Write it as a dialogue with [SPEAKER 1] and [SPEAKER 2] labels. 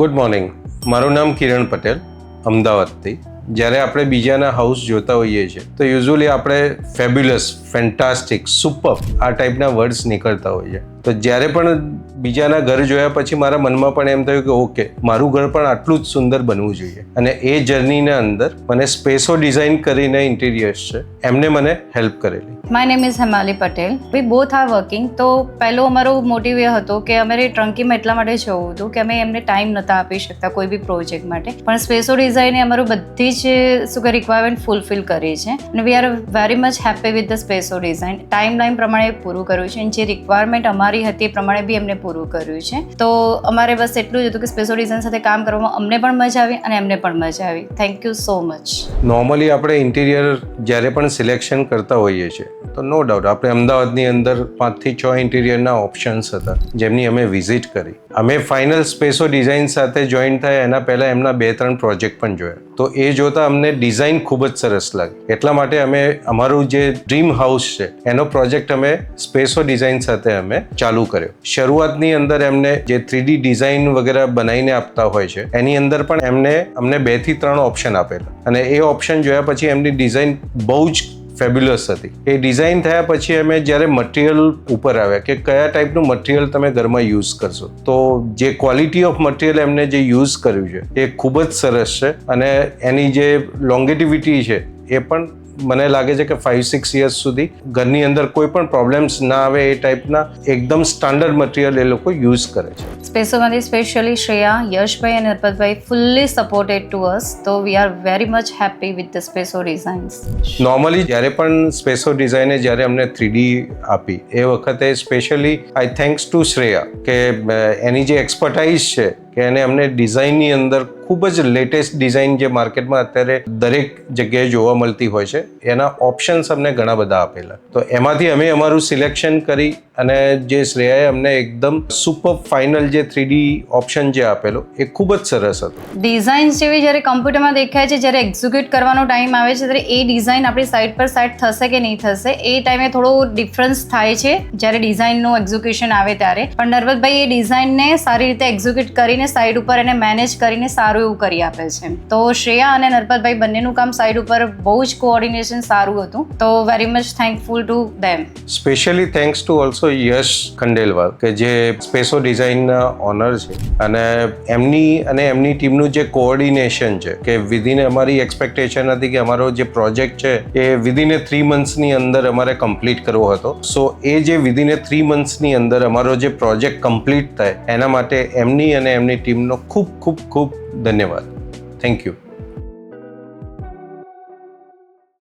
[SPEAKER 1] Good morning. મારું નામ કિરણ પટેલ, અમદાવાદથી. જ્યારે આપણે બીજાના હાઉસ જોતા હોઈએ છીએ તો યુઝ્યુઅલી આપણે ફેબ્યુલસ, ફેન્ટાસ્ટિક, સુપર આ ટાઈપના વર્ડ્સ નીકળતા હોઈએ. તો જ્યારે પણ બીજાના ઘર જોયા પછી મારા મનમાં પણ એમ થયું કે ઓકે, મારું ઘર પણ આટલું જ સુંદર બનવું જોઈએ. અને એ જર્નીના અંદર મને સ્પેસો ડિઝાઇન કરીને ઇન્ટિરિયર્સ છે, એમને મને હેલ્પ કરેલી.
[SPEAKER 2] My name is Hemali Patel. We both are working. તો પહેલો અમારો મોટિવ એ હતો કે અમારે ટ્રંકીમાં એટલા માટે જવું હતું કે અમે એમને ટાઈમ નહોતા આપી શકતા કોઈ બી પ્રોજેક્ટ માટે, પણ સ્પેસો ડિઝાઇને અમારું બધી જ શું કે રિક્વાયરમેન્ટ ફૂલફિલ કરી છે અને we are very much happy with the Spaceso design. Timeline પ્રમાણે પૂરું કર્યું છે અને જે રિક્વાયરમેન્ટ અમારી હતી એ પ્રમાણે બી એમને પૂરું કર્યું છે. તો અમારે બસ એટલું જ હતું કે સ્પેસો ડિઝાઇન સાથે કામ કરવામાં અમને પણ મજા આવી અને એમને પણ મજા આવી. Thank you so much.
[SPEAKER 1] Normally આપણે ઇન્ટિરિયર જ્યારે પણ સિલેક્શન કરતા હોઈએ છીએ તો નો ડાઉટ આપણે અમદાવાદની અંદર 5 થી 6 ઇન્ટિરિયરના ઓપ્શન્સ હતા જેમની અમે વિઝિટ કરી. અમે ફાઇનલ સ્પેસો ડિઝાઇન સાથે જોઈન થયા એના પહેલાં એમના 2-3 પ્રોજેક્ટ પણ જોયા. તો એ જોતા અમને ડિઝાઇન ખૂબ જ સરસ લાગી. એટલા માટે અમે અમારું જે ડ્રીમ હાઉસ છે એનો પ્રોજેક્ટ અમે સ્પેસો ડિઝાઇન સાથે અમે ચાલુ કર્યો. શરૂઆતની અંદર એમને જે 3D ડિઝાઇન વગેરે બનાવીને આપતા હોય છે એની અંદર પણ અમને 2 થી 3 ઓપ્શન આપેલા અને એ ઓપ્શન જોયા પછી એમની ડિઝાઇન બહુ જ ફેબ્યુલસ હતી. એ ડિઝાઇન થયા પછી અમે જ્યારે મટીરિયલ ઉપર આવ્યા કે કયા ટાઈપનું મટીરિયલ તમે ઘરમાં યુઝ કરશો, તો જે ક્વોલિટી ઓફ મટીરિયલ એમને જે યુઝ કર્યું છે એ ખૂબ જ સરસ છે અને એની જે લોંગેટિવિટી છે એ પણ મને લાગે છે કે 5-6 યર્સ સુધી ઘરની અંદર કોઈ પણ પ્રોબ્લેમ્સ ના આવે એ ટાઈપના એકદમ સ્ટાન્ડર્ડ મટીરિયલ એ લોકો યુઝ કરે છે.
[SPEAKER 2] સ્પેસોમાંથી સ્પેશિયલી શ્રેયા, યશભાઈ અને નરપતભાઈ ફુલ્લી સપોર્ટેડ ટુ અસ. તો we are very much happy with the Spaceso designs.
[SPEAKER 1] Normally જ્યારે પણ સ્પેસો ડિઝાઇને જ્યારે અમને 3D આપી એ વખતે specially I thanks to Shreya કે એની જે એક્સપર્ટાઇઝ છે કે એને અમને ડિઝાઇનની અંદર ખૂબ જ લેટેસ્ટ ડિઝાઇન જે માર્કેટમાં અત્યારે દરેક જગ્યાએ જોવા મળતી હોય છે એના ઓપ્શન્સ અમને ઘણા બધા આપેલા. તો એમાંથી અમે અમારું સિલેક્શન કરી અને જે શ્રેયાએ અમને એકદમ સુપર ફાઇનલ જે 3D ઓપ્શન જે આપેલો એ ખૂબ જ સરસ હતો.
[SPEAKER 2] ડિઝાઇન્સ જેવી જ્યારે કમ્પ્યુટરમાં દેખાય છે, જ્યારે એક્ઝિક્યુટ કરવાનો ટાઈમ આવે છે ત્યારે એ ડિઝાઇન આપણી સાઇડ પર સેટ થશે કે નહીં થશે એ ટાઈમે થોડો ડિફરન્સ થાય છે જ્યારે ડિઝાઇનનું એક્ઝિક્યુશન આવે ત્યારે. પણ નરવતભાઈ એ ડિઝાઇનને સારી રીતે એક્ઝિક્યુટ કરીને સાઈડ ઉપર એને મેનેજ કરીને સારું એવું કરી આપે છે. તો શ્રેયા અને નરપતભાઈ બંનેનું કામ સાઈડ ઉપર બહુ જ કોઓર્ડિનેશન સારું હતું. તો very much thankful to them.
[SPEAKER 1] Specially thanks to also Yash Khandelwal કે જે સ્પેસો ડિઝાઇનના ઓનર છે અને એમની ટીમનું જે કોઓર્ડિનેશન છે કે વિધિને અમારી એક્સપેક્ટેશન હતી કે અમારો જે પ્રોજેક્ટ છે એ વિધિને 3 મંથ્સની અંદર અમારે કમ્પ્લીટ કરવો હતો. સો એ જે વિધિને 3 મંથ્સની અંદર અમારો જે પ્રોજેક્ટ કમ્પ્લીટ થાય એના માટે એમની અને એમની ટીમનો ખૂબ ખૂબ ખૂબ ધન્યવાદ. Thank you.